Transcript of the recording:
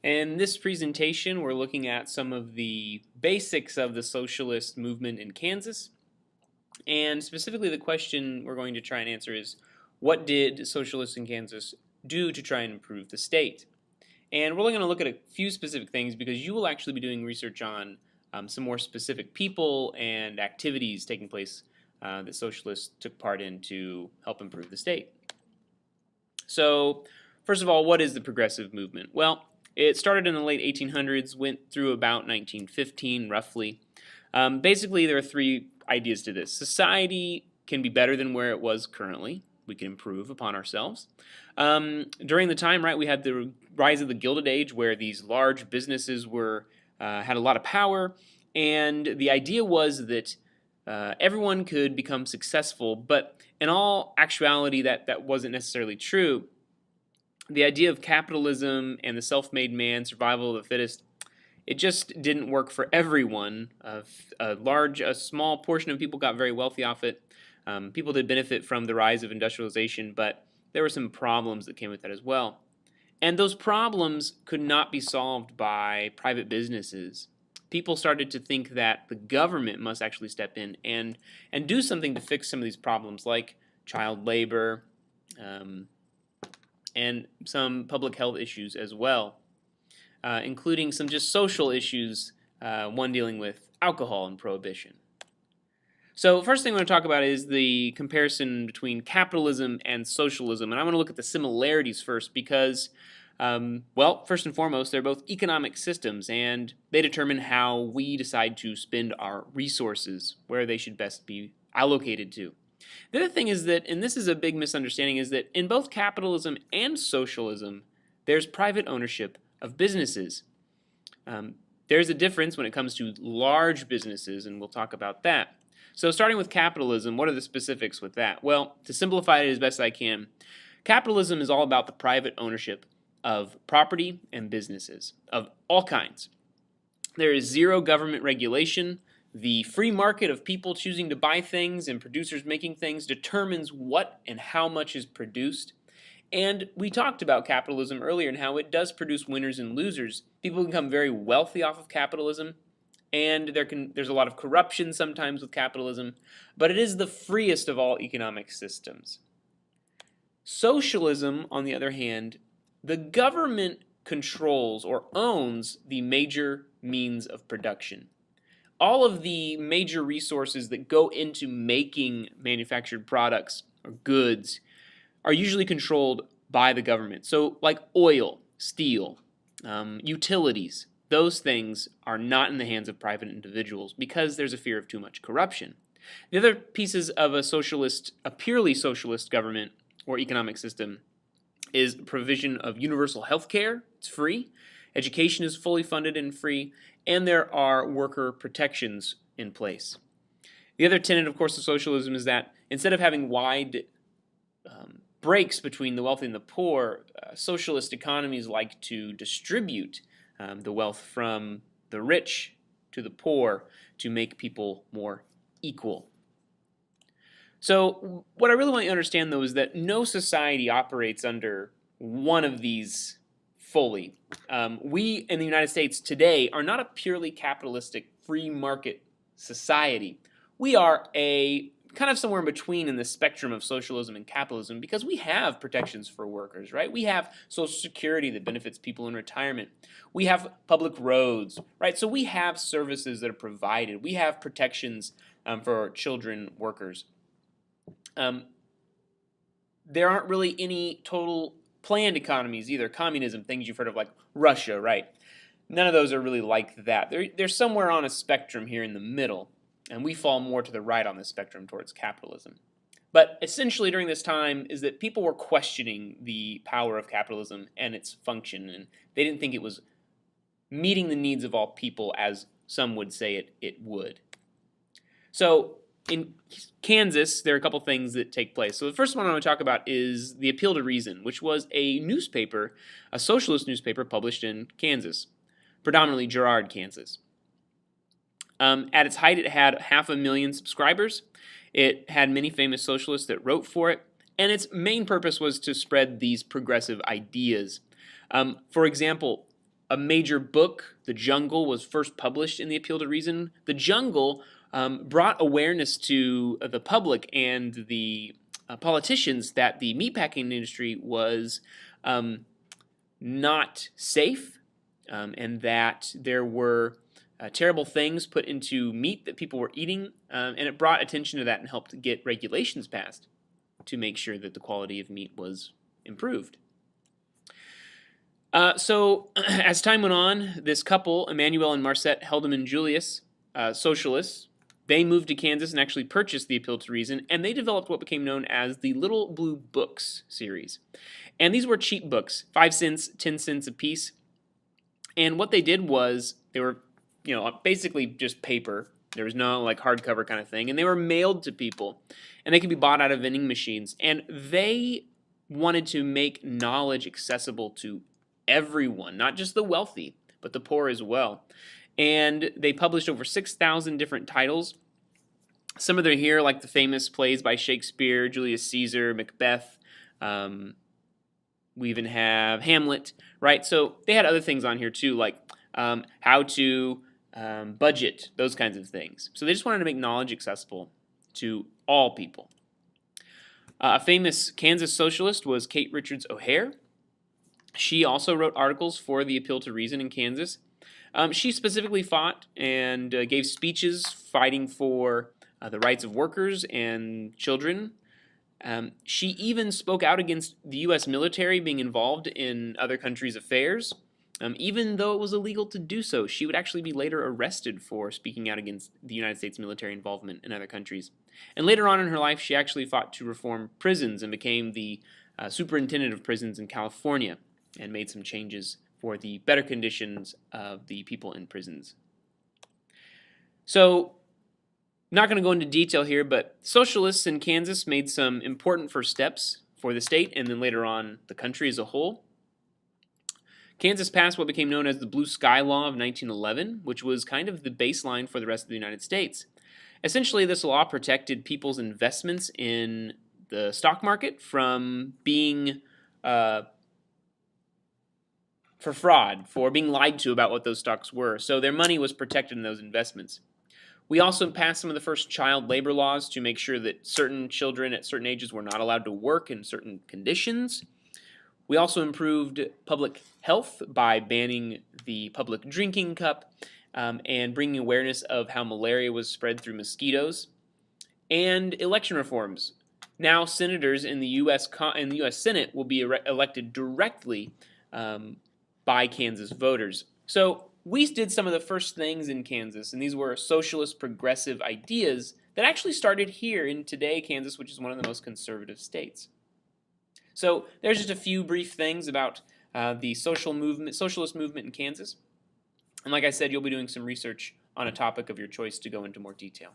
In this presentation, we're looking at some of the basics of the socialist movement in Kansas. And specifically, the question we're going to try and answer is, what did socialists in Kansas do to try and improve the state? And we're only going to look at a few specific things because you will actually be doing research on some more specific people and activities taking place that socialists took part in to help improve the state. So, first of all, what is the progressive movement? Well, it started in the late 1800s, went through about 1915, roughly. Basically, there are three ideas to this. Society can be better than where it was currently. We can improve upon ourselves. During the time, right, we had the rise of the Gilded Age, where these large businesses had a lot of power, and the idea was that everyone could become successful, but in all actuality, that wasn't necessarily true. The idea of capitalism and the self-made man, survival of the fittest, it just didn't work for everyone. A small portion of people got very wealthy off it. People did benefit from the rise of industrialization, but there were some problems that came with that as well. And those problems could not be solved by private businesses. People started to think that the government must actually step in and do something to fix some of these problems, like child labor, and some public health issues as well, including some just social issues, one dealing with alcohol and prohibition. So first thing I want to talk about is the comparison between capitalism and socialism, and I want to look at the similarities first because, well, first and foremost, they're both economic systems, and they determine how we decide to spend our resources, where they should best be allocated to. The other thing is that, and this is a big misunderstanding, is that in both capitalism and socialism, there's private ownership of businesses. There's a difference when it comes to large businesses, and we'll talk about that. So starting with capitalism, what are the specifics with that? Well, to simplify it as best I can, capitalism is all about the private ownership of property and businesses of all kinds. There is zero government regulation. The free market of people choosing to buy things and producers making things determines what and how much is produced. And we talked about capitalism earlier and how it does produce winners and losers. People become very wealthy off of capitalism, and there's a lot of corruption sometimes with capitalism, but it is the freest of all economic systems. Socialism, on the other hand, the government controls or owns the major means of production. All of the major resources that go into making manufactured products or goods are usually controlled by the government. So like oil, steel, utilities, those things are not in the hands of private individuals because there's a fear of too much corruption. The other pieces of a purely socialist government or economic system is provision of universal health care. It's free. Education is fully funded and free, and there are worker protections in place. The other tenet, of course, of socialism is that instead of having wide breaks between the wealthy and the poor, socialist economies like to distribute the wealth from the rich to the poor to make people more equal. So what I really want you to understand, though, is that no society operates under one of these fully. We in the United States today are not a purely capitalistic free market society. We are a kind of somewhere in between in the spectrum of socialism and capitalism because we have protections for workers, right? We have Social Security that benefits people in retirement. We have public roads, right? So we have services that are provided. We have protections for children workers. There aren't really any total planned economies either. Communism, things you've heard of like Russia, right? None of those are really like that. They're somewhere on a spectrum here in the middle, and we fall more to the right on the spectrum towards capitalism. But essentially during this time is that people were questioning the power of capitalism and its function, and they didn't think it was meeting the needs of all people as some would say it would. So in Kansas, there are a couple things that take place. So the first one I want to talk about is the Appeal to Reason, which was a newspaper, a socialist newspaper published in Kansas, predominantly Girard, Kansas. At its height, it had 500,000 subscribers. It had many famous socialists that wrote for it, and its main purpose was to spread these progressive ideas. For example, a major book, The Jungle, was first published in the Appeal to Reason. The Jungle brought awareness to the public and the politicians that the meatpacking industry was not safe, and that there were terrible things put into meat that people were eating, and it brought attention to that and helped get regulations passed to make sure that the quality of meat was improved. So as time went on, this couple, Emmanuel and Marcette Heldeman Julius, socialists, they moved to Kansas and actually purchased the Appeal to Reason, and they developed what became known as the Little Blue Books series. And these were cheap books, 5 cents, 10 cents a piece. And what they did was they were, basically just paper. There was no like hardcover kind of thing, and they were mailed to people, and they could be bought out of vending machines. And they wanted to make knowledge accessible to everyone, not just the wealthy, but the poor as well. And they published over 6,000 different titles. Some of them are here, like the famous plays by Shakespeare, Julius Caesar, Macbeth. We even have Hamlet, right? So they had other things on here too, like how to budget, those kinds of things. So they just wanted to make knowledge accessible to all people. A famous Kansas socialist was Kate Richards O'Hare. She also wrote articles for the Appeal to Reason in Kansas. She specifically fought and gave speeches fighting for the rights of workers and children. She even spoke out against the U.S. military being involved in other countries' affairs. Even though it was illegal to do so, she would actually be later arrested for speaking out against the United States military involvement in other countries. And later on in her life, she actually fought to reform prisons and became the superintendent of prisons in California and made some changes for the better conditions of the people in prisons. So, not going to go into detail here, but socialists in Kansas made some important first steps for the state and then later on the country as a whole. Kansas passed what became known as the Blue Sky Law of 1911, which was kind of the baseline for the rest of the United States. Essentially, this law protected people's investments in the stock market from being for fraud, for being lied to about what those stocks were. So their money was protected in those investments. We also passed some of the first child labor laws to make sure that certain children at certain ages were not allowed to work in certain conditions. We also improved public health by banning the public drinking cup and bringing awareness of how malaria was spread through mosquitoes. And election reforms. Now senators in the U.S. Senate will be elected directly by Kansas voters. So we did some of the first things in Kansas, and these were socialist progressive ideas that actually started here in today Kansas, which is one of the most conservative states. So there's just a few brief things about the socialist movement in Kansas. And like I said, you'll be doing some research on a topic of your choice to go into more detail.